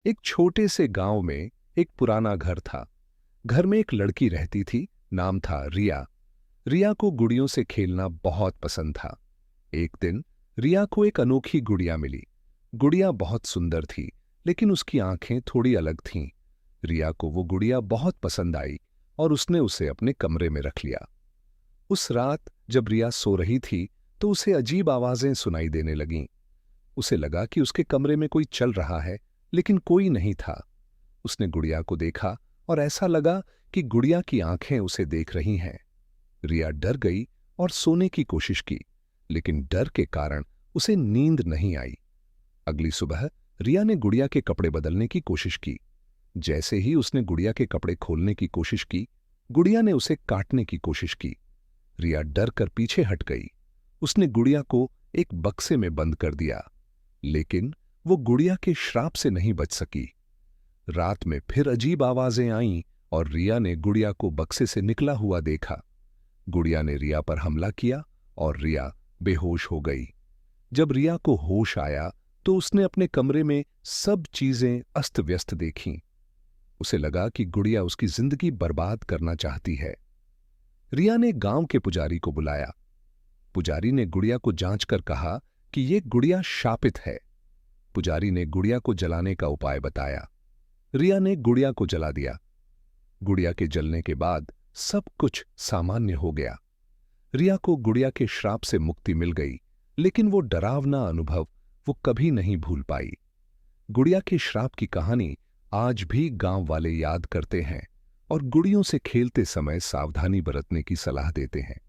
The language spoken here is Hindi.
एक छोटे से गांव में एक पुराना घर था। घर में एक लड़की रहती थी। नाम था रिया। रिया को गुड़ियों से खेलना बहुत पसंद था। एक दिन रिया को एक अनोखी गुड़िया मिली। गुड़िया बहुत सुंदर थी, लेकिन उसकी आंखें थोड़ी अलग थीं। रिया को वो गुड़िया बहुत पसंद आई और उसने उसे अपने कमरे में रख लिया। उस रात जब रिया सो रही थी, तो उसे अजीब आवाजें सुनाई देने लगीं। उसे लगा कि उसके कमरे में कोई चल रहा है, लेकिन कोई नहीं था। उसने गुड़िया को देखा और ऐसा लगा कि गुड़िया की आंखें उसे देख रही हैं। रिया डर गई और सोने की कोशिश की, लेकिन डर के कारण उसे नींद नहीं आई। अगली सुबह रिया ने गुड़िया के कपड़े बदलने की कोशिश की। जैसे ही उसने गुड़िया के कपड़े खोलने की कोशिश की, गुड़िया ने उसे काटने की कोशिश की। रिया डर कर पीछे हट गई। उसने गुड़िया को एक बक्से में बंद कर दिया, लेकिन वो गुड़िया के श्राप से नहीं बच सकी। रात में फिर अजीब आवाजें आईं और रिया ने गुड़िया को बक्से से निकला हुआ देखा। गुड़िया ने रिया पर हमला किया और रिया बेहोश हो गई। जब रिया को होश आया तो उसने अपने कमरे में सब चीजें अस्त व्यस्त देखीं। उसे लगा कि गुड़िया उसकी जिंदगी बर्बाद करना चाहती है। रिया ने गांव के पुजारी को बुलाया। पुजारी ने गुड़िया को जांच कर कहा कि ये गुड़िया शापित है। पुजारी ने गुड़िया को जलाने का उपाय बताया। रिया ने गुड़िया को जला दिया। गुड़िया के जलने के बाद सब कुछ सामान्य हो गया। रिया को गुड़िया के श्राप से मुक्ति मिल गई, लेकिन वो डरावना अनुभव वो कभी नहीं भूल पाई। गुड़िया के श्राप की कहानी आज भी गांव वाले याद करते हैं और गुड़ियों से खेलते समय सावधानी बरतने की सलाह देते हैं।